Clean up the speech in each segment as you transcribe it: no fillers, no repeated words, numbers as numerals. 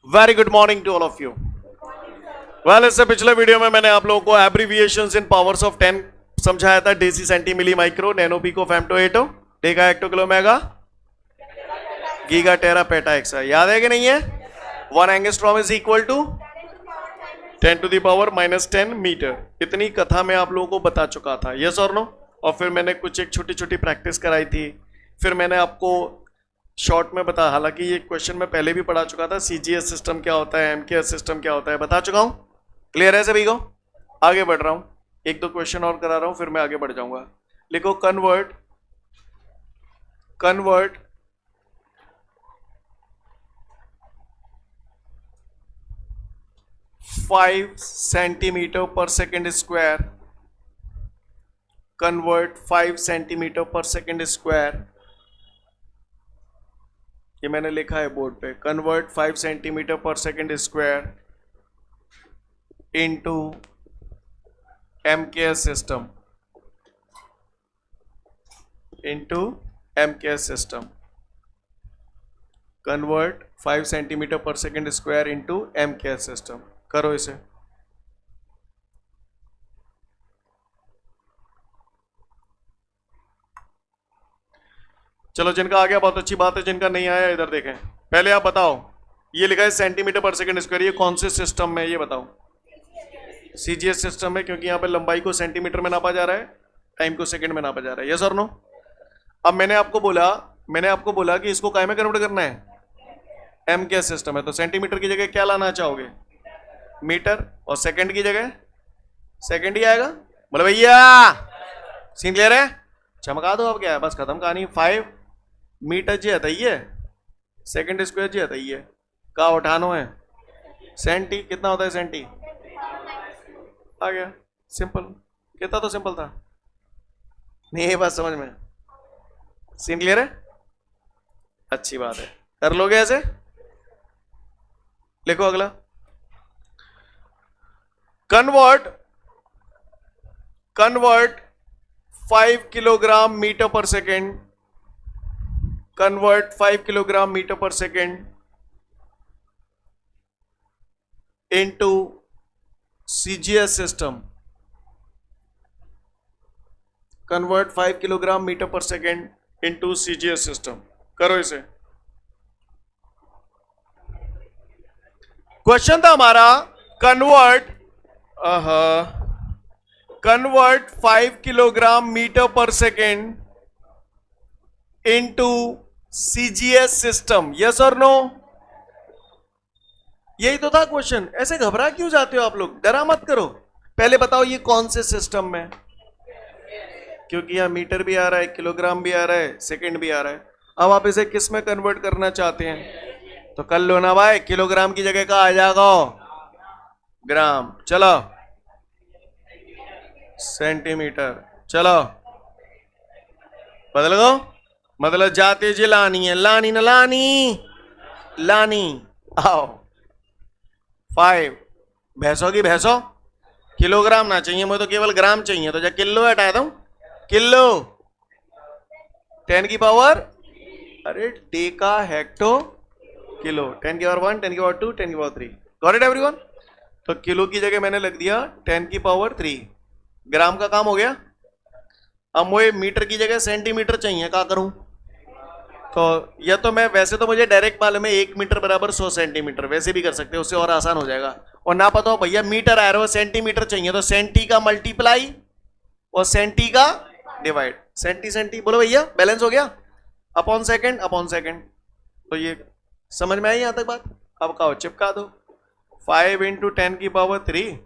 Very good morning to all of you. Well, इससे पिछले video में मैंने आप लोगों को एब्रीविएशंस इन पावर्स ऑफ 10 समझाया था। Deci, centi, milli, micro, nano, pico, femto, atto, deca, hecto, kilo, mega, giga, tera, peta, exa. याद है कि नहीं है? 1 angstrom is equal to 10 to the power -10 metre. इतनी कथा मैं आप लोगों को बता चुका था, यस और नो। और फिर मैंने कुछ एक छोटी छोटी प्रैक्टिस कराई थी। फिर मैंने आपको शॉर्ट में बता, हालांकि ये क्वेश्चन मैं पहले भी पढ़ा चुका था, सीजीएस सिस्टम क्या होता है, एमकेएस सिस्टम क्या होता है, बता चुका हूं। क्लियर है सभी को? आगे बढ़ रहा हूं, एक दो क्वेश्चन और करा रहा हूं, फिर मैं आगे बढ़ जाऊंगा। लिखो convert 5 centimetre per second square, convert 5 centimetre per second square, ये मैंने लिखा है बोर्ड पे, convert 5 centimetre per second square into MKS system, into MKS system. Convert 5 centimetre per second square into MKS system. करो इसे। चलो, जिनका आ गया बहुत अच्छी बात है, जिनका नहीं आया इधर देखें। पहले आप बताओ, ये लिखा है सेंटीमीटर पर सेकंड स्क्वायर, ये कौन से सिस्टम में, ये बताओ। सीजीएस सिस्टम में, क्योंकि यहाँ पे लंबाई को सेंटीमीटर में नापा जा रहा है, टाइम को सेकंड में नापा जा रहा है, यस और नो। अब मैंने आपको बोला कि इसको काय में कन्वर्ट करना है, एम के सिस्टम है, तो सेंटीमीटर की जगह क्या लाना चाहोगे, मीटर, और सेकंड की जगह सेकंड ही आएगा। बोले भैया सीन क्लियर है? चमका दो, अब क्या है, बस खत्म कहानी। 5 मीटर जी है, सेकंड स्क्वायर जी है, का उठानो है सेंटी, कितना होता है सेंटी, आ गया सिंपल। कितना तो सिंपल था, नहीं ये बात समझ में, सीन क्लियर है? अच्छी बात है, कर लोगे ऐसे। लिखो अगला, convert 5 kilogram metre per second, convert 5 kilogram metre per second into CGS system. Convert 5 kilogram metre per second into CGS system. करो इसे। क्वेश्चन था हमारा convert 5 kilogram metre per second into CGS system, yes और no. यही तो था question. ऐसे घबरा क्यों जाते हो आप लोग, डरा मत करो। पहले बताओ ये कौन से सिस्टम में, क्योंकि यहां मीटर भी आ रहा है, किलोग्राम भी आ रहा है, सेकंड भी आ रहा है। अब आप इसे किस में कन्वर्ट करना चाहते हैं, तो कर लो ना भाई, किलोग्राम की जगह का आ जाएगा ग्राम, चलो सेंटीमीटर, चलो बदल गो, मतलब जाते जी लानी है, लानी ना लानी, आओ 5 भैंसों की भैंसों, किलोग्राम ना चाहिए मुझे, तो केवल ग्राम चाहिए, तो जब किलो हटा दूं, किलो 10 की पावर, अरे डेका, हेक्टो, किलो, 10 की पावर 1, 10 की पावर 2, 10 की पावर 3। Got it everyone? तो किलो की जगह मैंने लग दिया 10 की पावर 3। ग्राम का काम हो गया। अब मुझे मीटर की जगह सेंटीमीटर चाहिए, क्या करूं? तो या तो मैं, वैसे तो मुझे डायरेक्ट मालूम है 1 मीटर बराबर 100 सेंटीमीटर, वैसे भी कर सकते हो, उससे और आसान हो जाएगा। और ना पता हो भैया मीटर आ रहा हो, सेंटीमीटर चाहिए, तो सेंटी का मल्टीप्लाई और सेंटी का डिवाइड, सेंटी बोलो भैया, बैलेंस हो गया, अपॉन सेकेंड। तो ये समझ में आई यहां तक बात? अब कहो चिपका दो, 5 इंटू 10 की power 3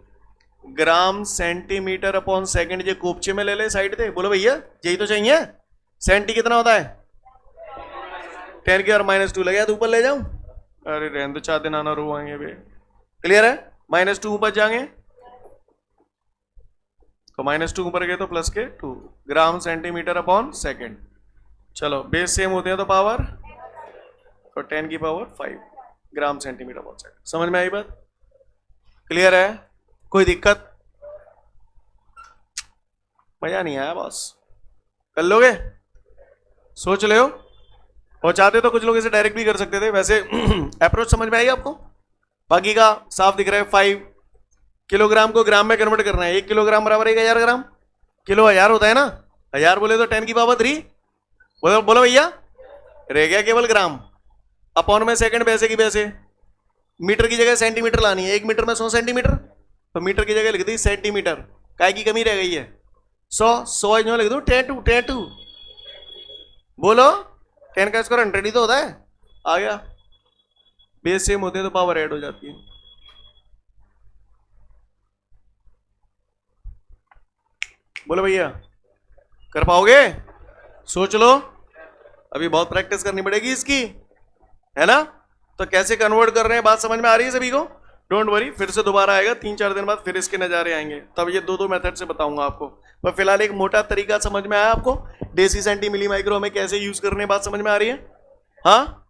gram centimetre upon second, ये कोपचे में ले ले साइड पे। बोलो भैया यही तो चाहिए। सेंटी कितना होता है, 10 की और -2 लगे तो ऊपर ले जाऊं, अरे रहने दो, 4 दिन आना रुआएंगे बे। क्लियर है? -2 ऊपर जाएंगे, तो -2 ऊपर गए तो प्लस के 2 ग्राम सेंटीमीटर अपॉन सेकेंड। चलो बेस सेम होते हैं तो पावर, तो 10 की power 5 gram centimetre upon second. समझ में आई बात? क्लियर है? कोई दिक्कत? मजा नहीं आया बॉस? कर लोगे? सोच ले हो? और चाहते तो कुछ लोग इसे डायरेक्ट भी कर सकते थे। वैसे अप्रोच समझ में आई आपको? बाकी का साफ दिख रहा है। 5 किलोग्राम को ग्राम में कन्वर्ट करना है। 1 किलोग्राम बराबर 1000 ग्राम। किलो 1000 होता है ना, 1000 बोले तो 10 की पावर 3। बोलो बोलो भैया, रह गया केवल ग्राम। अपॉन में सेकंड पैसे की पैसे, मीटर की जगह सेंटीमीटर लानी है। 1 मीटर में 100 सेंटीमीटर, तो मीटर की जगह लिख दी सेंटीमीटर। काय की कमी रह गई है? 100 जो लिख दो टेटू। बोलो 10 का स्क्वायर 100 ही तो होता है। आ गया। बेस सेम होते हैं तो पावर ऐड हो जाती है। बोलो भैया, कर पाओगे? सोच लो, अभी बहुत प्रैक्टिस करनी पड़ेगी इसकी, है ना? तो कैसे कन्वर्ट कर रहे हैं, बात समझ में आ रही है सभी को? डोंट वरी, फिर से दोबारा आएगा 3-4 दिन बाद, फिर इसके नजारे आएंगे, तब ये दो मेथड से बताऊंगा आपको। पर फिलहाल एक मोटा तरीका समझ में आया आपको? डेसी सेंटी मिली माइक्रो में कैसे यूज करने, बात समझ में आ रही है? हाँ,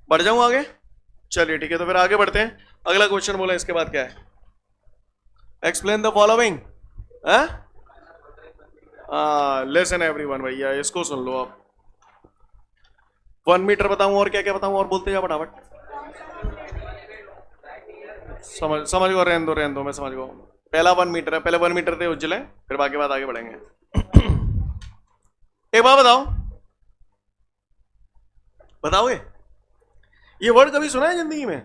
बढ़ जाऊं आगे? चलिए ठीक है, तो फिर आगे बढ़ते हैं। अगला क्वेश्चन बोला, इसके बाद क्या है? Explain the following. Lesson everyone, भैया इसको सुन लो आप। 1 मीटर बताऊं और क्या क्या बताऊं, और बोलते जाओ फटाफट। समझ गो, रहने दो मैं समझ गो। पहला 1 मीटर है, पहले 1 मीटर थे उज्जवल, फिर बाकी बात आगे बढ़ेंगे। एक बात बताओ, बताओगे ये वर्ड कभी सुना है जिंदगी में?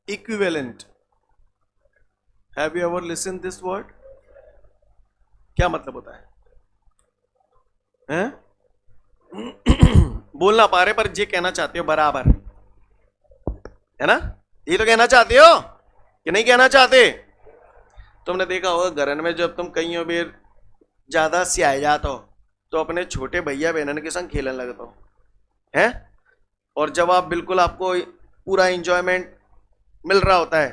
Equivalent. Have you ever listen this word? क्या मतलब होता है? हैं? बोल ना पा रहे, पर ये कहना चाहते हो बराबर, है ना? ये तो कहना चाहते हो कि नहीं कहना चाहते? तुमने देखा होगा घरन में जब तुम कहीं बेर ज्यादा सियाए जाते हो तो अपने छोटे भैया बहनन के संग खेलने लगते हो, हैं? और जब आप बिल्कुल, आपको पूरा इंजॉयमेंट मिल रहा होता है,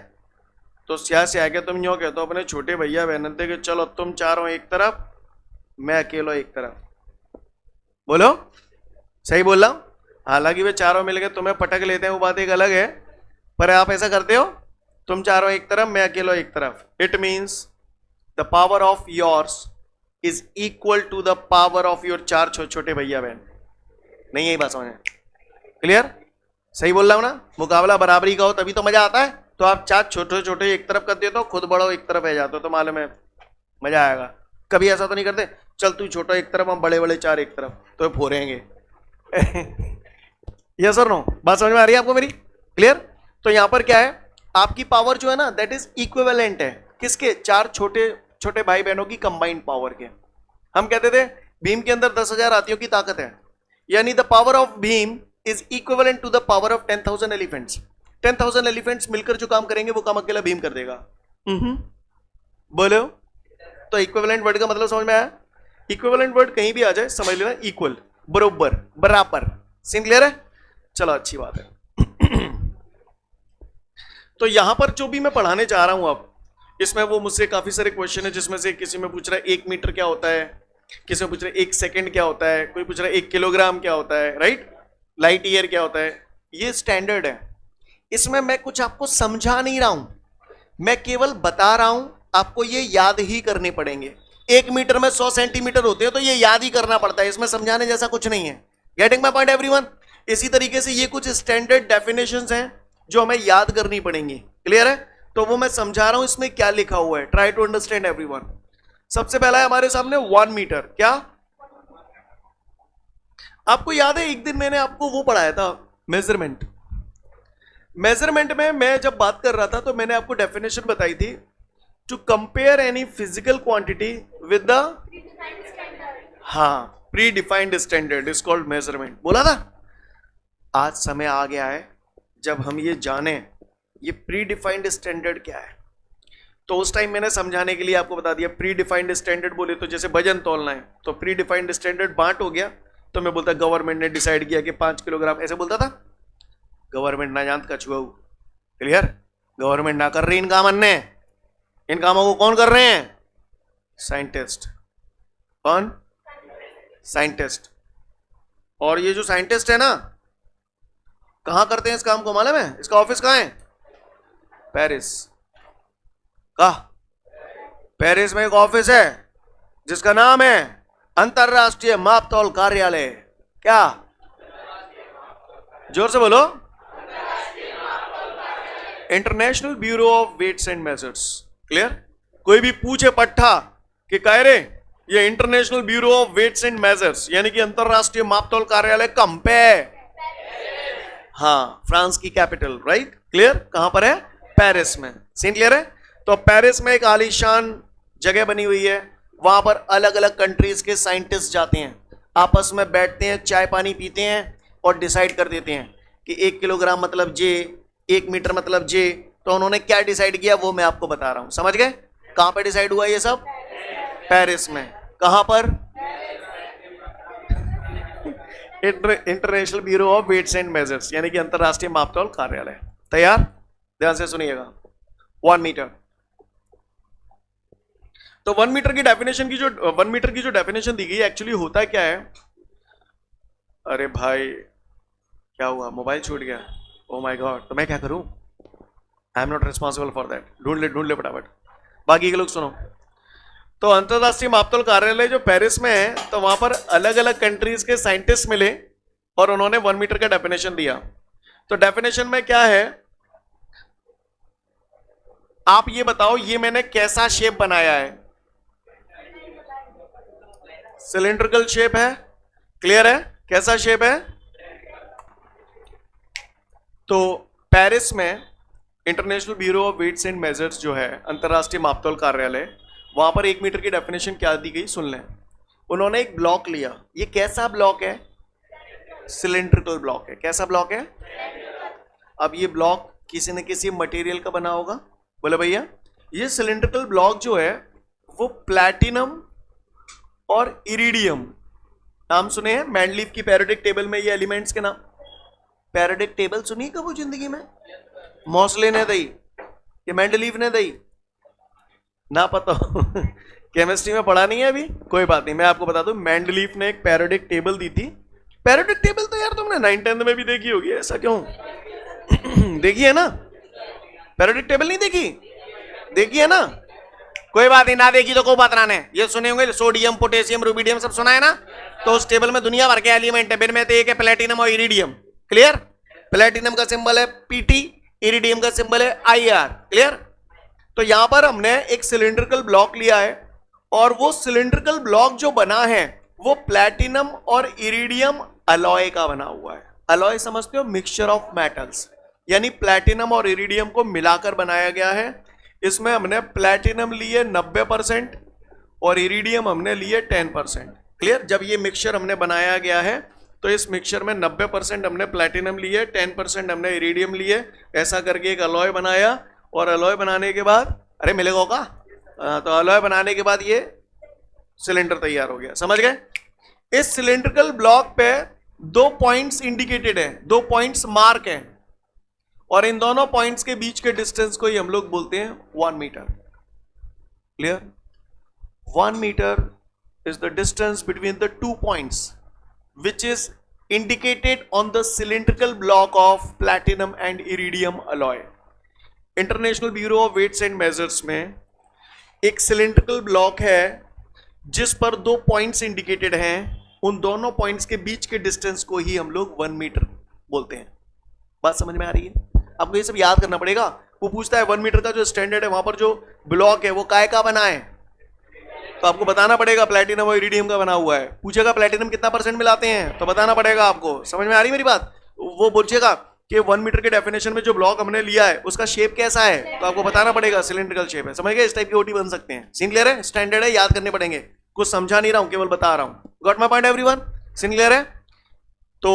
तो स्या के तुम यूँ कहते हो अपने छोटे भैया बहनन थे कि चलो तुम चारों एक तरफ, मैं अकेलो एक तरफ। बोलो, सही बोल रहा हूं? हालांकि वे चारों मिलकर तुम्हें पटक लेते हैं, वो बात एक अलग है, पर आप ऐसा करते हो, तुम चारों एक तरफ, मैं अकेलो एक तरफ। It means the power of yours is equal to the power of your 4 छोटे भैया बहन। नहीं, यही बात समझ? क्लियर? सही बोल रहा हूं ना? मुकाबला बराबरी का हो तभी तो मजा आता है। तो आप 4 छोटे छोटे एक तरफ कर देते हो, खुद बड़ो एक तरफ रह जाते हो, तो मालूम है मजा आएगा। कभी ऐसा तो नहीं करते, चल तू छोटा एक तरफ, हम बड़े बड़े 4 एक तरफ, तो फोड़ेंगे। यस और नो? बात समझ में आ रही है आपको मेरी? क्लियर? तो यहां पर क्या है, आपकी पावर जो है ना, दैट इज इक्विवेलेंट है किसके? 4 छोटे छोटे भाई बहनों की कंबाइंड पावर के। हम कहते थे भीम के अंदर 10,000 हाथियों की ताकत है, यानी the power of Bhim is equivalent to the power of 10,000 elephants. 10,000 elephants मिलकर जो काम करेंगे वो काम अकेला भीम कर देगा। बोलो, तो इक्विवेलेंट वर्ड का मतलब समझ में आया? इक्विवेलेंट वर्ड कहीं भी आ जाए समझ लेना, इक्वल, बरोबर, बराबर। सीन क्लियर है? चलो अच्छी बात है। तो यहां पर जो भी मैं पढ़ाने जा रहा हूं अब, इसमें वो मुझसे काफी सारे क्वेश्चन है, जिसमें से किसी में पूछ रहा है 1 मीटर क्या होता है, किसी में पूछ रहा है 1 सेकंड क्या होता है, कोई पूछ रहा है 1 किलोग्राम क्या होता है, राइट? लाइट ईयर क्या होता है। ये स्टैंडर्ड है, इसमें मैं कुछ आपको समझा नहीं रहा हूं, मैं केवल बता रहा हूं, आपको ये याद ही करने पड़ेंगे। 1 मीटर में 100 सेंटीमीटर होते हैं, तो ये याद ही करना पड़ता है, इसमें समझाने जैसा कुछ नहीं है। Getting my point everyone? इसी तरीके से ये कुछ स्टैंडर्ड डेफिनेशंस हैं जो हमें याद करनी पड़ेंगी। क्लियर है? तो वो मैं समझा रहा हूं, इसमें क्या लिखा हुआ है, ट्राई टू अंडरस्टैंड एवरीवन। सबसे पहला है हमारे सामने 1 मीटर। क्या आपको याद है, एक दिन मैंने आपको वो पढ़ाया था, मेजरमेंट। मेजरमेंट में मैं जब बात कर रहा था तो मैंने आपको डेफिनेशन बताई थी, to compare any physical quantity with the, हाँ, predefined standard is called measurement, बोला था। आज समय आ गया है जब हम ये जाने ये प्री डिफाइंड स्टैंडर्ड क्या है। तो उस टाइम मैंने समझाने के लिए आपको बता दिया, प्री डिफाइंड स्टैंडर्ड बोले तो जैसे वजन तोलना है, तो प्री डिफाइंड स्टैंडर्ड बांट हो गया, तो मैं बोलता गवर्नमेंट ने डिसाइड किया कि 5 किलोग्राम, ऐसे बोलता था। गवर्नमेंट ना जानत कछुआ। क्लियर? गवर्नमेंट ना कर रही इन काम, अन्य इन कामों को कौन कर रहे हैं? साइंटिस्ट। कौन? साइंटिस्ट। और ये जो साइंटिस्ट है ना, कहां करते हैं इस काम को मालूम है? इसका ऑफिस कहां है? पेरिस। कहा? पेरिस में एक ऑफिस है जिसका नाम है अंतरराष्ट्रीय मापतौल कार्यालय, क्या? जोर से बोलो। International bureau of weights and measures. Clear? कोई भी पूछे पट्टा कि कह रे ये international bureau of weights and measures यानी कि अंतरराष्ट्रीय मापतौल कार्यालय कहां पे है? हाँ, फ्रांस की कैपिटल, राइट? क्लियर? कहां पर है? पेरिस में। सीन क्लियर है? तो पेरिस में एक आलीशान जगह बनी हुई है, वहां पर अलग अलग कंट्रीज के साइंटिस्ट जाते हैं, आपस में बैठते हैं, चाय पानी पीते हैं और डिसाइड कर देते हैं कि 1 किलोग्राम मतलब जे, 1 मीटर मतलब जे। तो उन्होंने क्या डिसाइड किया वो मैं आपको बता रहा हूं, समझ गए? कहां पे डिसाइड हुआ ये सब? पेरिस में। कहां पर? International bureau of weights and measures यानी कि अंतरराष्ट्रीय मापतौल कार्यालय। तैयार? ध्यान से सुनिएगा। 1 मीटर। तो 1 मीटर की डेफिनेशन की जो डेफिनेशन दी गई एक्चुअली होता क्या है? अरे भाई क्या हुआ? मोबाइल छूट गया। ओ माय गॉड, तो मैं क्या करूं? I am not responsible for that. ढूंढ ले फटाफट। बाकी के लोग सुनो। तो अंतरराष्ट्रीय मापतौल कार्यालय जो पेरिस में है, तो वहां पर अलग अलग कंट्रीज के साइंटिस्ट मिले और उन्होंने 1 मीटर का डेफिनेशन दिया। तो डेफिनेशन में क्या है आप ये बताओ, ये मैंने कैसा शेप बनाया है? सिलिंड्रिकल शेप है। क्लियर है? कैसा शेप है? तो पेरिस में international bureau of weights and measures जो है अंतरराष्ट्रीय मापतौल कार्यालय, वहां पर 1 मीटर की डेफिनेशन क्या दी गई सुन लें। उन्होंने एक ब्लॉक लिया। ये कैसा ब्लॉक है? सिलिंड्रिकल ब्लॉक है। कैसा ब्लॉक है? अब ये ब्लॉक किसी न किसी मटेरियल का बना होगा। बोले भैया ये सिलिंड्रिकल ब्लॉक जो है वो प्लैटिनम और इरिडियम, नाम सुने हैं? मैंडलीफ की पैरियोडिक टेबल में ये एलिमेंट्स के नाम। पैरियोडिक टेबल सुनी कब जिंदगी में? मॉसले ने दी कि मैंडलीफ ने दी? ना पता हो केमिस्ट्री में पढ़ा नहीं है अभी? कोई बात नहीं, मैं आपको बता दूं। मैंडलीफ ने एक पैरियोडिक टेबल दी थी। पैरियोडिक टेबल तो यार तुमने 9th-10th में भी देखी होगी, ऐसा क्यों? देखी है ना? पैरियोडिक टेबल नहीं देखी? देखी है ना? कोई बात नहीं, ना देखी तो कोई बात ना। ये सुने होंगे सोडियम, पोटेशियम, रुबिडियम, सब सुना है ना? तो उस टेबल में दुनिया भर के एलिमेंट है, बिन में एक है प्लेटिनम और इरिडियम। क्लियर? प्लेटिनम का सिंबल है पीटी, इरिडियम का सिंबल है आईआर। क्लियर? तो यहां पर हमने एक सिलिंड्रिकल ब्लॉक लिया है और वो सिलिंड्रिकल ब्लॉक जो बना है वो प्लैटिनम और इरिडियम अलॉय का बना हुआ है। अलॉय समझते हो? मिक्सचर ऑफ मेटल्स, यानी प्लैटिनम और इरिडियम को मिलाकर बनाया गया है। इसमें हमने प्लैटिनम लिए 90% और इरिडियम हमने लिए 10%। क्लियर? जब ये मिक्सचर हमने बनाया गया है तो इस मिक्सचर में 90% हमने प्लैटिनम लिए, 10% हमने इरिडियम लिए, ऐसा करके एक अलॉय बनाया। और अलॉय बनाने के बाद अरे मिलेगा का, तो अलॉय बनाने के बाद ये सिलेंडर तैयार हो गया। समझ गए? इस सिलिंड्रिकल ब्लॉक पे 2 पॉइंट्स इंडिकेटेड है, 2 पॉइंट्स मार्क है और इन दोनों पॉइंट्स के बीच के डिस्टेंस को ही हम लोग बोलते हैं 1 metre. Clear? 1 metre is the distance between the 2 points which is indicated on the cylindrical block of platinum and iridium alloy. International bureau of weights and measures में एक सिलिंड्रिकल ब्लॉक है जिस पर 2 पॉइंट्स इंडिकेटेड हैं। उन दोनों points के बीच के डिस्टेंस को ही हम लोग 1 मीटर बोलते हैं। बात समझ में आ रही है? आपको ये सब याद करना पड़ेगा। वो पूछता है 1 मीटर का जो स्टैंडर्ड है वहां पर जो ब्लॉक है वो काय का बना है, तो आपको बताना पड़ेगा प्लैटिनम और इरिडियम का बना हुआ है। पूछेगा प्लैटिनम कितना % मिलाते हैं, तो बताना पड़ेगा आपको। समझ में आ रही मेरी बात? वो पूछेगा कि 1 मीटर के डेफिनेशन में जो ब्लॉक हमने लिया है उसका शेप कैसा है, तो आपको बताना पड़ेगा सिलिंड्रिकल शेप है। समझ गए? इस टाइप की ओटी बन सकते हैं। सीन क्लियर है? स्टैंडर्ड है, याद करने पड़ेंगे। कुछ समझा नहीं रहा हूं, केवल बता रहा हूं। Got my point everyone? Scene clear है? तो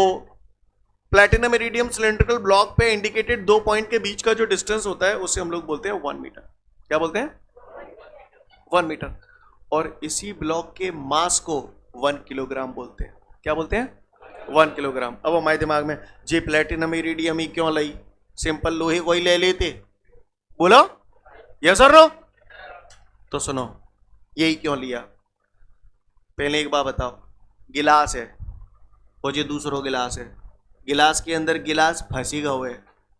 प्लैटिनम इरिडियम सिलिंड्रिकल ब्लॉक पे इंडिकेटेड 2 पॉइंट के बीच का जो डिस्टेंस होता है उसे हम लोग बोलते हैं 1 मीटर। क्या बोलते हैं? 1 मीटर। और इसी ब्लॉक के मास को 1 किलोग्राम बोलते हैं। क्या बोलते हैं? 1 किलोग्राम। अब हमारे दिमाग में जे प्लैटिनम इरिडियम ही क्यों लाई? सिंपल लोहे वही ले लेते। बोलो यस और नो? तो सुनो यही क्यों लिया। पहले एक बात बताओ, गिलास है और ये दूसरो गिलास है। गिलास के अंदर गिलास फंसी गए,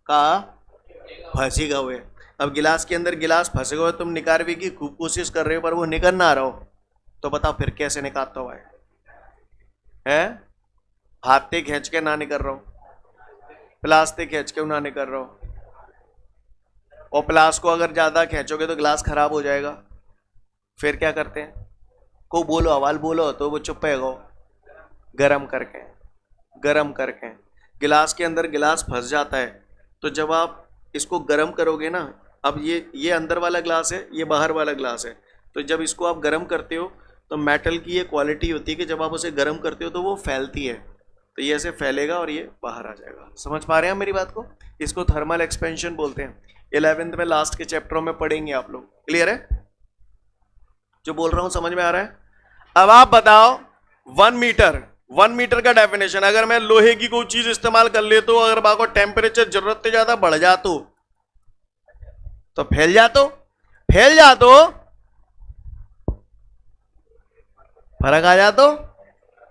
कहा फंसी गए। अब गिलास के अंदर गिलास फंसे हुए, तुम निकालने की खूब कोशिश कर रहे हो पर वो निकल ना रहा हो, तो बताओ फिर कैसे निकालता हुआ है? है? हाथ से खींच के ना नहीं कर रहा हूं, प्लास्टिक खींच के ना नहीं कर रहा हूं। और प्लास को अगर ज्यादा खींचोगे तो गिलास खराब हो जाएगा। फिर क्या करते हैं? को बोलो, अवाल बोलो तो वो चुप है। गरम करके गिलास के अंदर गिलास फंस जाता है। तो जब आप इसको गरम करोगे ना, अब ये अंदर वाला ग्लास है, ये बाहर वाला ग्लास है, तो जब इसको आप गरम करते हो तो मेटल की ये क्वालिटी होती है कि जब आप उसे गरम करते हो तो वो फैलती है। तो ये ऐसे फैलेगा और ये बाहर आ जाएगा। समझ पा रहे हैं मेरी बात को? इसको थर्मल एक्सपेंशन बोलते हैं। 11th में लास्ट के चैप्टरों में पढ़ेंगे आप लोग। क्लियर है? जो बोल रहा हूं समझ में आ रहा है? अब आप बताओ 1 मीटर का डेफिनेशन। अगर मैं लोहे की कोई चीज इस्तेमाल कर लेता हूं, अगर बाको टेम्परेचर जरूरत से ज्यादा बढ़ जातो तो फैल जातो, फर्क आ जातो,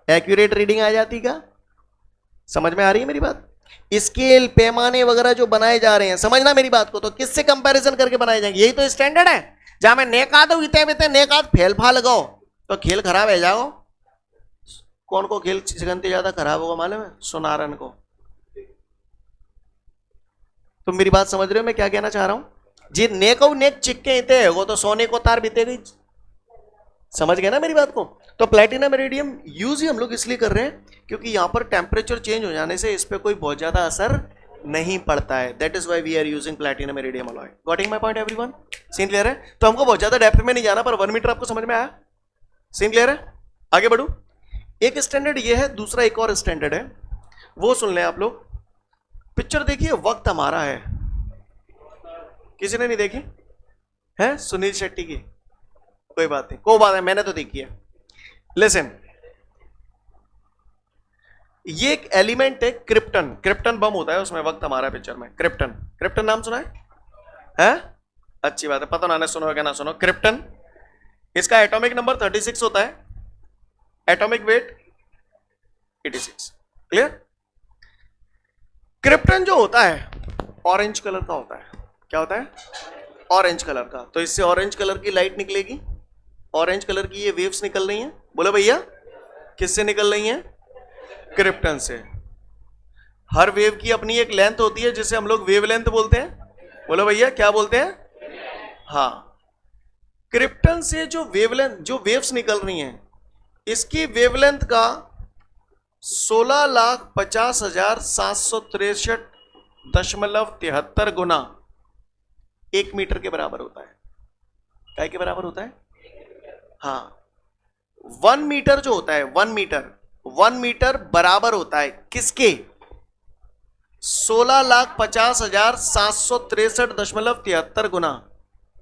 एक्यूरेट रीडिंग आ जाती का? समझ में आ रही है मेरी बात? स्केल, पैमाने वगैरह जो बनाए जा रहे हैं, समझना मेरी बात को, तो किससे कंपैरिजन करके बनाए जाएंगे? यही तो स्टैंडर्ड है। जहां मैं नेकाद इतने बिते नेकाद फेल फा लगाओ तो खेल खराब है जाओ। कौन को खेल सिकंते ज्यादा खराब होगा मालूम है? सोनारन को। तुम मेरी बात समझ रहे हो मैं क्या कहना चाह रहा हूं? जी नेको नेक चिक्के इतने हो तो सोने को तार बीते गई। समझ गए ना मेरी बात को? तो प्लैटिनम इरिडियम यूज ही हम लोग इसलिए कर रहे हैं क्योंकि यहां पर टेम्परेचर चेंज हो जाने से इस पे कोई बहुत ज्यादा असर नहीं पड़ता है। That is why we are using platinum iridium alloy. Getting my point everyone? Scene clear है? तो हमको बहुत ज्यादा डेप्थ में नहीं जाना, पर 1 मीटर आपको समझ में आया? सीन क्लियर है? आगे बढ़ू। एक स्टैंडर्ड ये है, दूसरा एक और स्टैंडर्ड है, वो सुन लें आप लोग। पिक्चर देखिए, वक्त हमारा है। किसी ने नहीं देखी है? सुनील शेट्टी की? कोई बात नहीं, कोई बात है, मैंने तो देखी है। लिसन, ये एक एलिमेंट है क्रिप्टन। क्रिप्टन बम होता है, उसमें वक्त हमारा पिक्चर में। क्रिप्टन नाम सुना है? अच्छी बात है, पता ना सुनो क्या ना सुनो। क्रिप्टन, इसका एटॉमिक नंबर 36 होता है, एटॉमिक वेट 86। क्लियर? क्रिप्टन जो होता है ऑरेंज कलर का होता है। क्या होता है? ऑरेंज कलर का। तो इससे ऑरेंज कलर की लाइट निकलेगी, ऑरेंज कलर की ये वेव्स निकल रही हैं। बोलो भैया, किससे निकल रही हैं? क्रिप्टन से। हर वेव की अपनी एक लेंथ होती है जिसे हम लोग वेवलेंथ बोलते हैं। बोलो भैया, क्या बोलते हैं? हाँ, क्रिप्टन से जो वेवलेंथ, जो वेव्स निकल रही हैं, इसकी वेवलेंथ का 16,50,763.73 गुना 1 मीटर के बराबर होता है। क्या के बराबर होता है? हाँ, 1 मीटर जो होता है, 1 मीटर बराबर होता है किसके? 16,50,763.73 गुना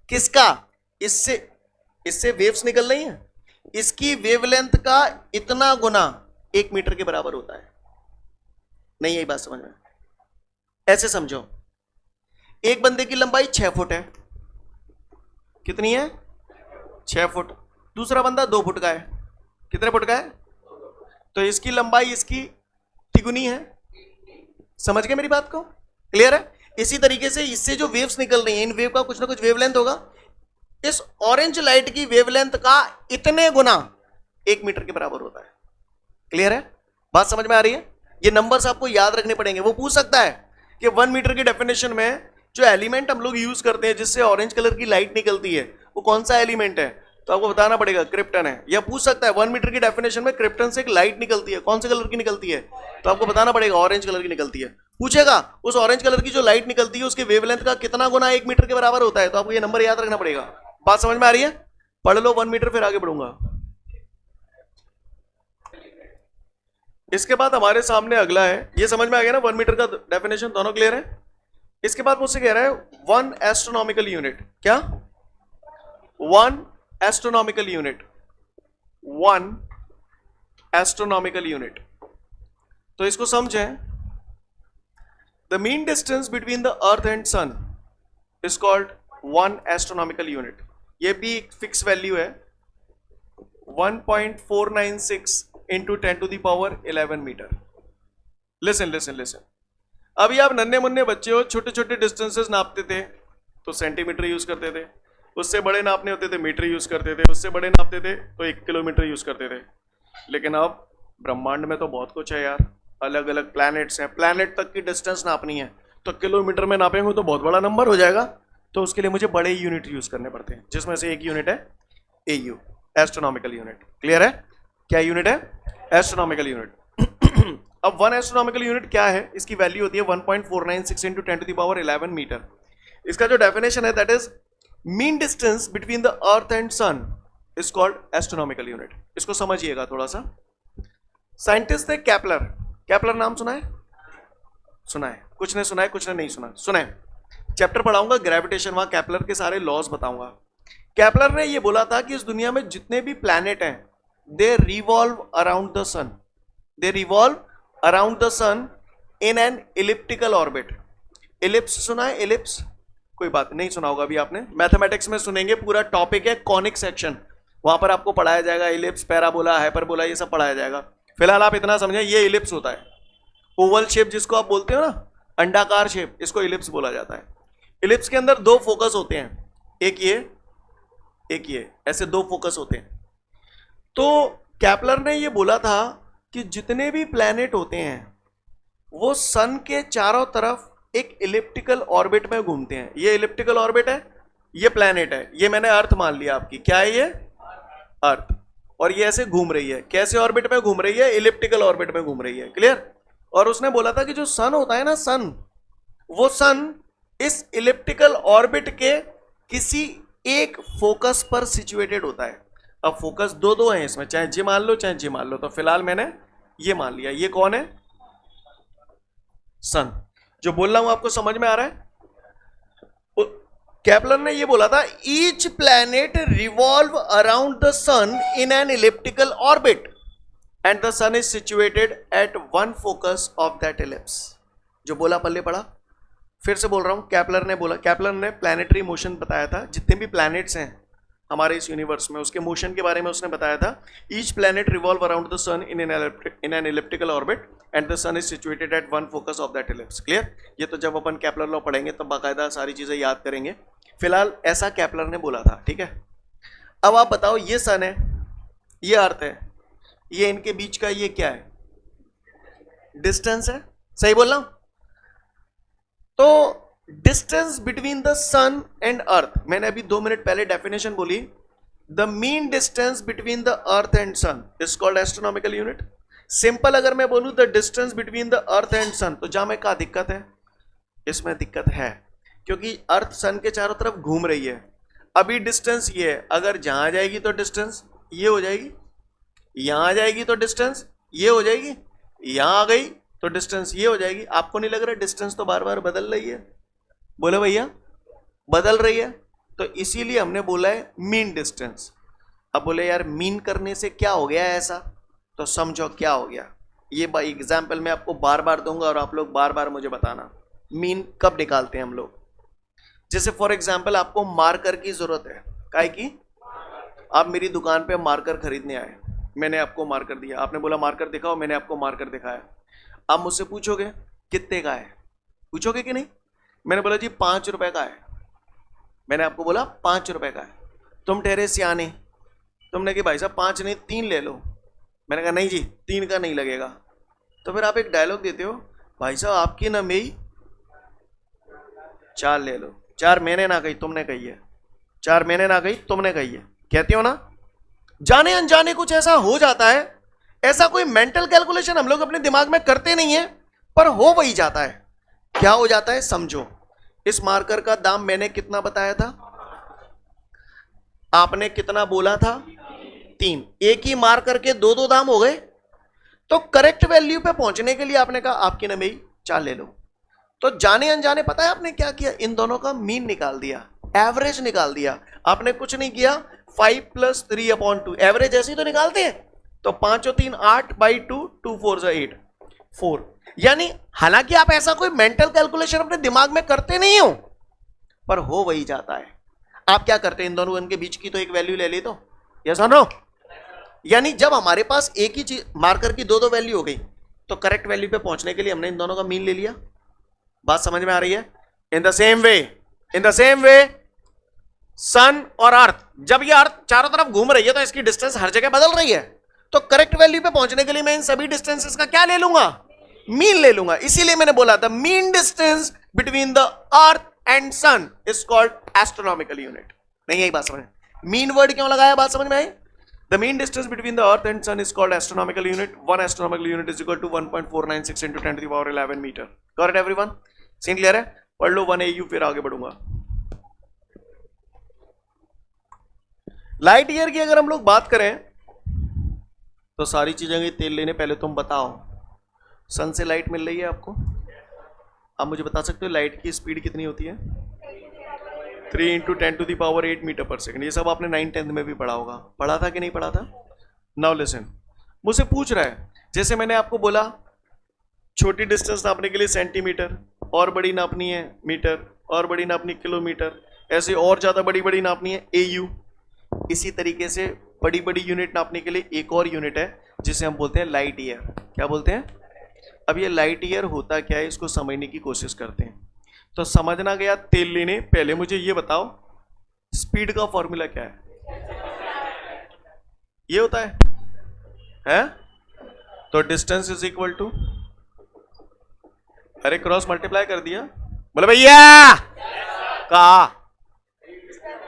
किसका? इससे वेव्स निकल रही हैं, इसकी वेवलेंथ का इतना गुना 1 मीटर के बराबर होता है। नहीं, यही बात समझ में? ऐसे समझो, एक बंदे की लंबाई 6 फुट है। कितनी है? 6 फुट। दूसरा बंदा 2 फुट का है। कितने फुट का है? तो इसकी लंबाई इसकी तिगुनी है। समझ गए मेरी बात को? क्लियर है? इसी तरीके से इससे जो वेव्स निकल रही हैं, इन वेव का कुछ ना कुछ वेवलेंथ होगा। इस ऑरेंज लाइट की वेवलेंथ का इतने गुना 1 मीटर के बराबर होता है। क्लियर है? बात समझ में आ रही है? ये नंबर्स आपको याद रखने पड़ेंगे। वो पूछ सकता है कि 1 मीटर की डेफिनेशन में जो एलिमेंट हम लोग यूज करते हैं जिससे ऑरेंज कलर की लाइट निकलती है, वो कौन सा एलिमेंट है? तो आपको बताना पड़ेगा क्रिप्टन है। या पूछ सकता है 1 मीटर की डेफिनेशन में क्रिप्टन से एक लाइट निकलती है, कौन से कलर की निकलती है? तो आपको बताना पड़ेगा ऑरेंज कलर की निकलती है। पूछेगा उस ऑरेंज कलर की जो लाइट निकलती है उसके वेवलेंथ का कितना गुना 1 मीटर के बराबर होता है, तो आपको ये नंबर याद रखना पड़ेगा। बात समझ में आ रही है? पढ़ लो 1 मीटर, फिर आगे बढ़ूंगा। इसके बाद हमारे सामने अगला है, ये समझ में आ गया ना 1 मीटर का डेफिनेशन, दोनों क्लियर है? इसके बाद मुझसे कह रहा है 1 एस्ट्रोनॉमिकल यूनिट। क्या? 1 एस्ट्रोनॉमिकल यूनिट, 1 एस्ट्रोनॉमिकल यूनिट। तो इसको समझें, the mean distance between the earth and sun is called 1 astronomical unit. ये भी एक फिक्स वैल्यू है, 1.496 इंटू 10⁻11 मीटर। लिसन। अभी आप नन्हे मुन्ने बच्चे हो, छोटे छोटे डिस्टेंसेस नापते थे तो सेंटीमीटर यूज करते थे, उससे बड़े नापने होते थे मीटर यूज करते थे, उससे बड़े नापते थे तो 1 किलोमीटर यूज करते थे। लेकिन अब ब्रह्मांड में तो बहुत कुछ है यार, अलग अलग प्लैनेट्स हैं, प्लैनेट तक की डिस्टेंस नापनी है तो किलोमीटर में नापेंगे तो बहुत बड़ा नंबर हो जाएगा, तो उसके लिए मुझे बड़े यूनिट यूज करने पड़ते हैं, जिसमें से एक यूनिट है एयू, एस्ट्रोनॉमिकल यूनिट। क्लियर है? क्या यूनिट है? Astronomical unit. अब 1 एस्ट्रोनॉमिकल यूनिट क्या है? इसकी वैल्यू होती है 1.496 इंटू 10⁻11 मीटर। इसका जो डेफिनेशन है that is mean distance between the earth and sun is called astronomical unit. इसको समझिएगा थोड़ा सा। साइंटिस्ट थे केपलर, केपलर नाम सुना है? सुना है, कुछ ने सुना है, कुछ ने नहीं सुना। सुना है, चैप्टर पढ़ाऊंगा ग्रेविटेशन, वहां केपलर के सारे लॉज बताऊंगा। केपलर ने ये बोला था कि इस दुनिया में जितने भी प्लैनेट हैं they revolve around the sun, they revolve around the sun in an elliptical orbit. Ellipse सुना है? इलिप्स कोई बात नहीं सुना होगा अभी आपने, मैथमेटिक्स में सुनेंगे, पूरा टॉपिक है कॉनिक सेक्शन, वहां पर आपको पढ़ाया जाएगा इलिप्स, पैराबोला, हाइपरबोला, ये सब पढ़ाया जाएगा। फिलहाल आप इतना समझें ये इलिप्स होता है, ओवल शेप जिसको आप बोलते हो ना, अंडाकार शेप, इसको इलिप्स बोला जाता है। इलिप्स के अंदर दो फोकस होते हैं, एक ये, ऐसे दो फोकस होते हैं। तो केपलर ने ये बोला था कि जितने भी प्लैनेट होते हैं वो सन के चारों तरफ एक इलिप्टिकल ऑर्बिट में घूमते हैं। ये इलिप्टिकल ऑर्बिट है, ये प्लैनेट है, ये मैंने अर्थ मान लिया आपकी, क्या है ये? अर्थ। और ये ऐसे घूम रही है, कैसे ऑर्बिट में घूम रही है? इलिप्टिकल ऑर्बिट में घूम रही है। क्लियर? और उसने बोला था कि जो सन होता है ना, सन, वो सन इस इलिप्टिकल ऑर्बिट के किसी एक फोकस पर सिचुएटेड होता है। अब फोकस दो हैं इसमें, चाहे जी मान लो चाहे जी मान लो, तो फिलहाल मैंने ये मान लिया। ये कौन है? सन। जो बोल रहा हूं आपको समझ में आ रहा है? केपलर ने ये बोला था each planet revolve around the sun in an elliptical orbit and the sun is situated at one focus of that ellipse. जो बोला पल्ले पड़ा, फिर से बोल रहा हूं, केपलर ने बोला, केपलर ने प्लैनेटरी मोशन बताया था, जितने भी प्लैनेट्स हैं हमारे इस यूनिवर्स में उसके मोशन के बारे में उसने बताया था। Each planet revolve around the sun in an elliptical orbit and the sun is situated at one focus of that ellipse. Clear? ये तो जब अपन केपलर लॉ पढ़ेंगे तब बाकायदा सारी चीजें याद करेंगे, फिलहाल ऐसा केपलर ने बोला था। ठीक है, अब आप बताओ, ये सन है, ये अर्थ है, ये इनके बीच का ये क्या है? डिस्टेंस है, सही बोल रहा हूं? तो distance between the sun and earth, मैंने अभी 2 मिनट पहले डेफिनेशन बोली, the mean distance between the earth and sun is called astronomical unit. Simple अगर मैं बोलूं the distance between the earth and sun, तो जहां में क्या दिक्कत है? इसमें दिक्कत है क्योंकि अर्थ सन के चारों तरफ घूम रही है। अभी डिस्टेंस ये है, अगर जहां जाएगी तो डिस्टेंस ये हो जाएगी, यहां आ जाएगी तो डिस्टेंस ये हो जाएगी, यहां आ गई तो डिस्टेंस ये हो जाएगी। आपको नहीं लग रहा डिस्टेंस तो बार बार बदल रही है? बोले भैया बदल रही है, तो इसीलिए हमने बोला है मीन डिस्टेंस। अब बोले यार मीन करने से क्या हो गया ऐसा, तो समझो क्या हो गया। ये एग्जाम्पल मैं आपको बार बार दूंगा और आप लोग बार बार मुझे बताना मीन कब निकालते हैं हम लोग। जैसे फॉर एग्जाम्पल आपको मार्कर की जरूरत है, काहे की? आप मेरी दुकान पे मार्कर खरीदने आए, मैंने आपको मार्कर दिया, आपने बोला मार्कर दिखाओ, मैंने आपको मार्कर दिखाया। आप मुझसे पूछोगे कितने का है, पूछोगे कि नहीं? मैंने बोला जी 5 रुपए का है, मैंने आपको बोला 5 रुपए का है। तुम ठहरे सियाने, तुमने कि भाई साहब 5 नहीं 3 ले लो, मैंने कहा नहीं जी 3 का नहीं लगेगा। तो फिर आप एक डायलॉग देते हो, भाई साहब आपकी ना मेरी 4 ले लो। 4 मैंने ना कही तुमने कही है, 4 मैंने ना कही तुमने कही है, कहते हो ना? जाने अनजाने कुछ ऐसा हो जाता है, ऐसा कोई मेंटल कैलकुलेशन हम लोग अपने दिमाग में करते नहीं है पर हो वही जाता है। क्या हो जाता है समझो, इस मार्कर का दाम मैंने कितना बताया था, आपने कितना बोला था? 3। एक ही मार्कर के 2 दाम हो गए, तो करेक्ट वैल्यू पे पहुंचने के लिए आपने कहा आपकी ना मेरी 4 ले लो। तो जाने अनजाने पता है आपने क्या किया? इन दोनों का मीन निकाल दिया, एवरेज निकाल दिया। आपने कुछ नहीं किया, 5 + 3/2 एवरेज ऐसे ही तो निकालते हैं। तो 5 और 3 8/2, 2 4 8 4। यानी हालांकि आप ऐसा कोई मेंटल कैलकुलेशन अपने दिमाग में करते नहीं हो पर हो वही जाता है। आप क्या करते हैं, इन दोनों के बीच की तो एक वैल्यू ले ली, तो यस और नो? यानी जब हमारे पास एक ही चीज मार्कर की 2 वैल्यू हो गई तो करेक्ट वैल्यू पे पहुंचने के लिए हमने इन दोनों का मीन ले लिया। बात समझ में आ रही है? इन द सेम वे सन और अर्थ, जब ये अर्थ चारों तरफ घूम रही है तो इसकी डिस्टेंस हर जगह बदल रही है। तो करेक्ट वैल्यू पे पहुंचने के लिए मैं इन सभी डिस्टेंसेस का क्या ले लूंगा, मीन ले लूंगा। इसीलिए मैंने बोला था mean distance between the earth and sun is called astronomical unit. नहीं यही बात समझ, मीन वर्ड क्यों लगाया, बात समझ में आई? The mean distance between the earth and sun is called astronomical unit. 1 astronomical unit is equal to 1.496 into 10 to the power 11 metre. Got it everyone? Scene clear है? पढ़ लो 1 AU फिर आगे बढ़ूंगा। लाइट ईयर की अगर हम लोग बात करें तो सारी चीजें गई तेल लेने। पहले तुम बताओ, सन से लाइट मिल रही है आपको, आप मुझे बता सकते हो लाइट की स्पीड कितनी होती है? 3 into 10 to the power 8 metre पर सेकंड। ये सब आपने 9th-10th में भी पढ़ा होगा, पढ़ा था कि नहीं पढ़ा था? नाउ लिसन, मुझसे पूछ रहा है, जैसे मैंने आपको बोला छोटी डिस्टेंस नापने के लिए सेंटीमीटर, और बड़ी नापनी है मीटर, और बड़ी नापनी किलोमीटर, ऐसे और ज्यादा बड़ी बड़ी नापनी है AU। इसी तरीके से बड़ी बड़ी यूनिट नापने के लिए एक और यूनिट है जिसे हम बोलते हैं लाइट ईयर। क्या बोलते हैं? अब ये लाइट ईयर होता क्या है, इसको समझने की कोशिश करते हैं। तो समझना गया तेल लेने, पहले मुझे ये बताओ स्पीड का फॉर्मूला क्या है? ये होता है? तो डिस्टेंस इज इक्वल टू, अरे क्रॉस मल्टीप्लाई कर दिया, बोले भैया कहा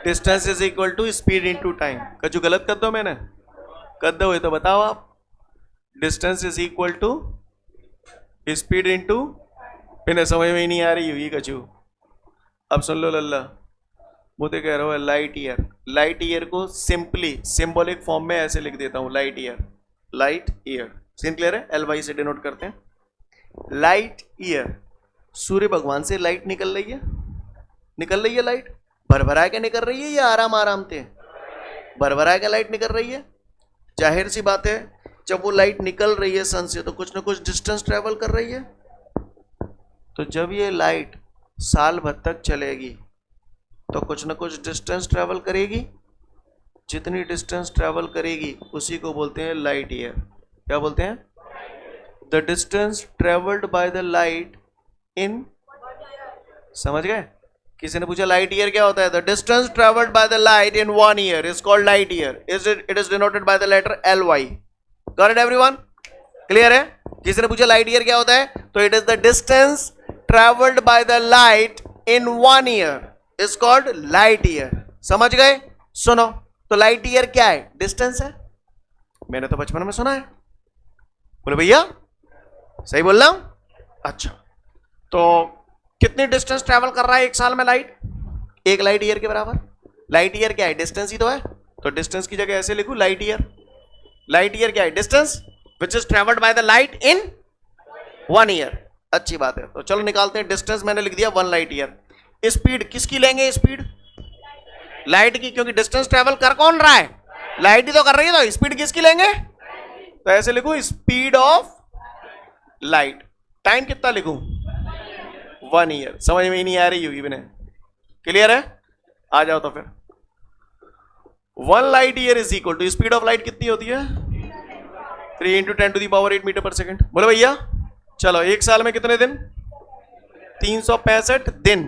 distance is equal to speed into time. कछु गलत कर दो मैंने, कर दो तो बताओ आप। Distance is equal to speed into, मैंने समझ में ही नहीं आ रही हुई कछु। अब सुन लो लल्ला, मुझे कह रहा हूँ लाइट ईयर। लाइट ईयर को सिंपली सिंबॉलिक फॉर्म में ऐसे लिख देता हूँ, light year. Light year scene clear है? LY से डिनोट करते हैं। लाइट ईयर, सूर्य भगवान से लाइट निकल रही है, निकल रही है लाइट, भरभरा के निकल रही है या आराम आराम से? भरभरा के लाइट निकल रही है। जाहिर सी बात है जब वो लाइट निकल रही है सन से तो कुछ ना कुछ डिस्टेंस ट्रेवल कर रही है। तो जब ये लाइट साल भर तक चलेगी तो कुछ ना कुछ डिस्टेंस ट्रेवल करेगी। जितनी डिस्टेंस ट्रेवल करेगी उसी को बोलते हैं लाइट ईयर। क्या बोलते हैं? The distance travelled by the light इन, समझ गए? किसी ने पूछा लाइट ईयर क्या होता है? The distance travelled by the light in 1 year is called light year. It is denoted by the letter LY। Got it everyone? Clear है? किसी ने पूछा लाइट ईयर क्या होता है, तो it is the distance travelled by the light in 1 year is called light year. समझ गए? सुनो, तो लाइट ईयर क्या है? डिस्टेंस है। मैंने तो बचपन में सुना है। बोले भैया सही बोल रहा हूं? अच्छा, तो कितनी डिस्टेंस ट्रेवल कर रहा है एक साल में लाइट? 1 लाइट ईयर के बराबर। लाइट ईयर क्या है? डिस्टेंस ही तो है। तो डिस्टेंस की जगह ऐसे लिखूं लाइट ईयर। लाइट ईयर क्या है? Distance which is travelled by the light in 1 year. अच्छी बात है, तो चलो निकालते हैं। डिस्टेंस मैंने लिख दिया 1 लाइट ईयर। स्पीड किसकी लेंगे? स्पीड लाइट की, क्योंकि डिस्टेंस ट्रेवल कर कौन रहा है? लाइट ही तो कर रही है, तो स्पीड किसकी लेंगे? तो ऐसे लिखूं स्पीड ऑफ लाइट। टाइम कितना लिखूं? 1 ईयर। समझ में ही नहीं आ रही होगी मैंने। क्लियर है? आ जाओ तो फिर 1 light year is equal to speed of light कितनी होती है? 3 into 10 to the power 8 metre पर सेकंड। बोले भैया चलो एक साल में कितने दिन? 365 दिन।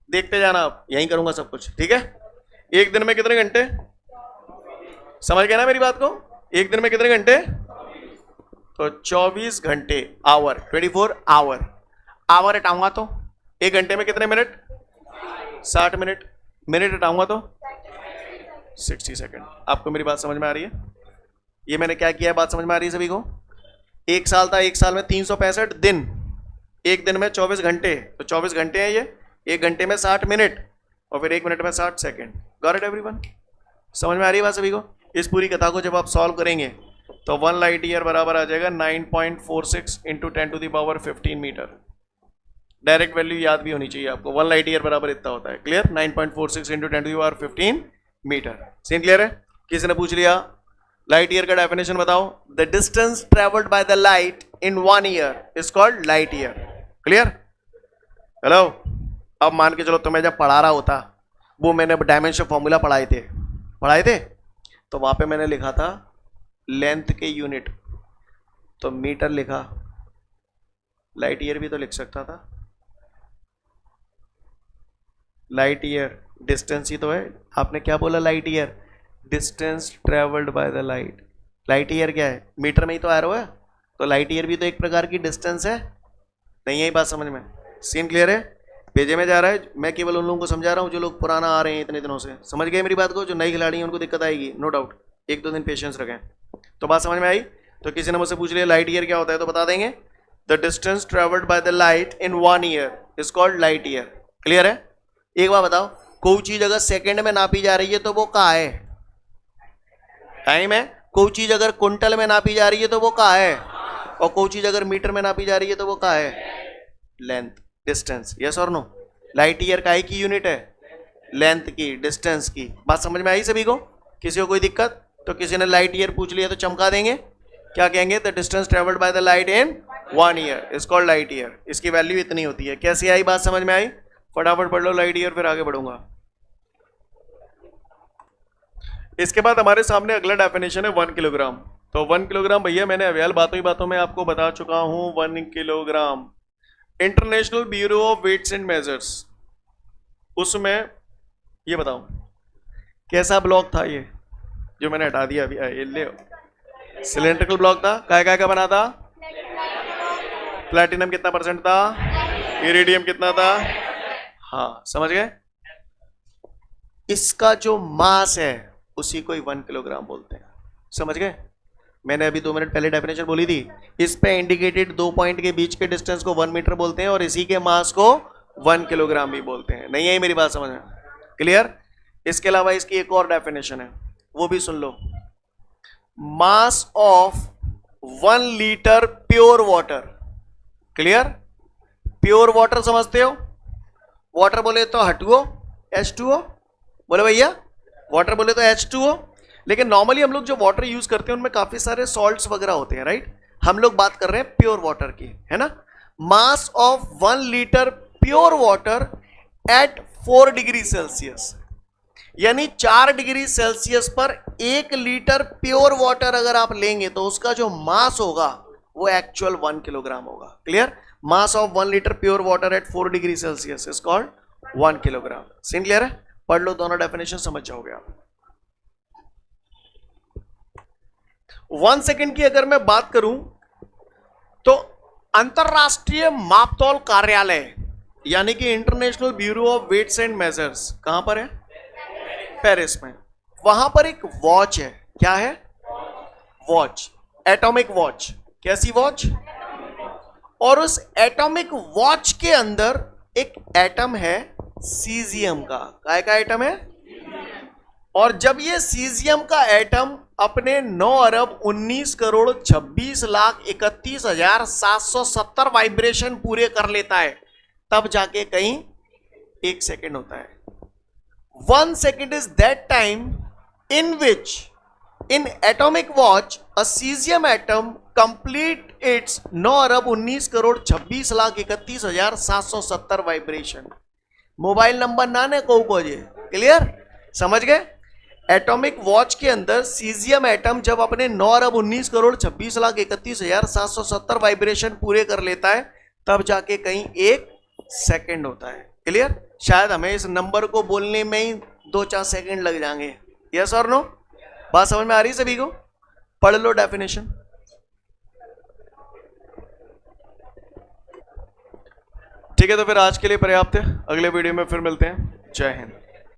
देखते जाना आप, यहीं करूंगा सब कुछ, ठीक है? एक दिन में कितने घंटे? समझ गए ना मेरी बात को? एक दिन में कितने घंटे? तो 24 घंटे, आवर, 24 आवर। आवर हटाऊंगा तो एक घंटे में कितने मिनट? 60 मिनट। मिनट हटाऊंगा तो 60 सेकंड। आपको मेरी बात समझ में आ रही है? ये मैंने क्या किया है, बात समझ में आ रही है सभी को? एक साल था, एक साल में 365 दिन, एक दिन में 24 घंटे, तो 24 घंटे हैं ये, एक घंटे में 60 मिनट, और फिर एक मिनट में 60 सेकंड। Got it everyone? समझ में आ रही है बात सभी को? इस पूरी कथा को जब आप सॉल्व करेंगे तो 1 लाइट ईयर बराबर आ जाएगा 9.46 into 10 to the power 15 metre. Direct value याद भी होनी चाहिए आपको। 1 लाइट ईयर बराबर इतना होता है। Clear? 9.46 into 10 to the power 15 metre. Scene clear है? किसी ने पूछ लिया लाइट ईयर का डेफिनेशन बताओ? The distance travelled by the light in 1 year is called light year. Clear? Hello, अब मान के चलो तुम्हें जब पढ़ा रहा होता, वो मैंने डायमेंशन फॉर्मूला पढ़ाए थे, तो वहां पे मैंने लिखा था लेंथ के यूनिट, तो मीटर लिखा। लाइट ईयर भी तो लिख सकता था। लाइट ईयर डिस्टेंस ही तो है। आपने क्या बोला? Light year distance travelled by the light. Light year क्या है? मीटर में ही तो एरो है, तो लाइट ईयर भी तो एक प्रकार की डिस्टेंस है। नहीं है बात समझ में? सीन क्लियर है? पेजे में जा रहा है। मैं केवल उन लोगों को समझा रहा हूँ जो लोग पुराना आ रहे हैं इतने दिनों से। समझ गए मेरी बात को? जो नई खिलाड़ी हैं उनको दिक्कत आएगी, नो डाउट। एक दो दिन पेशेंस रखें। तो बात समझ में आई? तो किसी ने मुझसे पूछ लिया लाइट ईयर क्या होता है, तो बता देंगे the distance travelled by the light in 1 year is called light year. Clear है? एक बार बताओ, कोई चीज अगर सेकेंड में नापी जा रही है तो वो कहाँ है? टाइम है। कोई चीज अगर क्विंटल में नापी जा रही है तो वो कहाँ है? और कोई चीज अगर मीटर में नापी जा रही है तो वो कहाँ है? Length, distance. यस और नो? लाइट ईयर का की यूनिट है? लेंथ की, डिस्टेंस की। बात समझ में आई सभी को? किसी को कोई दिक्कत? तो किसी ने लाइट ईयर पूछ लिया तो चमका देंगे, क्या कहेंगे? The distance travelled by the light in 1 year is called light year. इसकी वैल्यू इतनी होती है। कैसी आई बात समझ में आई? फटाफट पढ़ लो लाइट ईयर, फिर आगे बढ़ूंगा। इसके बाद हमारे सामने अगला डेफिनेशन है 1 किलोग्राम। तो 1 किलोग्राम भैया मैंने अव्याल बातों ही बातों में आपको बता चुका हूं। 1 kilogram international bureau of weights and measures, उसमें ये बताओ कैसा ब्लॉक था ये जो मैंने हटा दिया अभी? ये ले, सिलेंड्रिकल ब्लॉक था। काय का बना था? प्लैटिनम कितना परसेंट था? इरिडियम कितना था? हाँ, समझ गए? इसका जो मास है उसी को ही 1 किलोग्राम बोलते हैं। समझ गए? मैंने अभी 2 मिनट पहले डेफिनेशन बोली थी। इस पे इंडिकेटेड 2 पॉइंट के बीच के डिस्टेंस को 1 मीटर बोलते हैं और इसी के मास को 1 किलोग्राम भी बोलते हैं। नहीं है मेरी बात समझ में? क्लियर? इसके अलावा इसकी एक और डेफिनेशन है, वो भी सुन लो। Mass of 1 litre pure water. Clear? Pure water समझते हो? वाटर बोले तो H2O, H2O बोले भैया, वाटर बोले तो H2O। लेकिन नॉर्मली हम लोग जो वाटर यूज करते हैं उनमें काफी सारे सॉल्ट्स वगैरह होते हैं, राइट? हम लोग बात कर रहे हैं प्योर वाटर की, है ना? मास of 1 litre pure water at 4 degree Celsius, यानी 4 डिग्री सेल्सियस पर 1 लीटर प्योर वाटर अगर आप लेंगे तो उसका जो मास होगा वो एक्चुअल 1 किलोग्राम होगा। Clear? Mass of 1 litre pure water at 4 degree Celsius is called 1 kilogram. Scene clear है? पढ़ लो, दोनों डेफिनेशन समझ जाओगे आप। 1 सेकेंड की अगर मैं बात करूं तो अंतरराष्ट्रीय मापतौल कार्यालय यानी कि international bureau of weights and measures कहां पर है? पेरिस में। वहां पर एक वॉच है। क्या है? Watch, atomic watch. कैसी वॉच? और उस एटॉमिक वॉच के अंदर एक एटम है सीजियम का। काय का एटम है? और जब ये सीजियम का एटम अपने 9 अरब 19 करोड़ 26 लाख 31,770 वाइब्रेशन पूरे कर लेता है, तब जाके कहीं 1 सेकेंड होता है। 1 second is that time in which in atomic watch a cesium atom complete its 9 Arab 19 crore 26 lakh 31,770 vibration. Mobile number ना ने को जे। क्लियर? समझ गए? एटॉमिक वॉच के अंदर सीजियम एटम जब अपने 9 अरब 19 करोड़ 26 लाख 31,770 वाइब्रेशन पूरे कर लेता है तब जाके कहीं 1 सेकेंड होता है। क्लियर? शायद हमें इस नंबर को बोलने में ही 2-4 सेकेंड लग जाएंगे। यस और नो? बात समझ में आ रही सभी को? पढ़ लो डेफिनेशन। ठीक है, तो फिर आज के लिए पर्याप्त है। अगले वीडियो में फिर मिलते हैं। जय हिंद।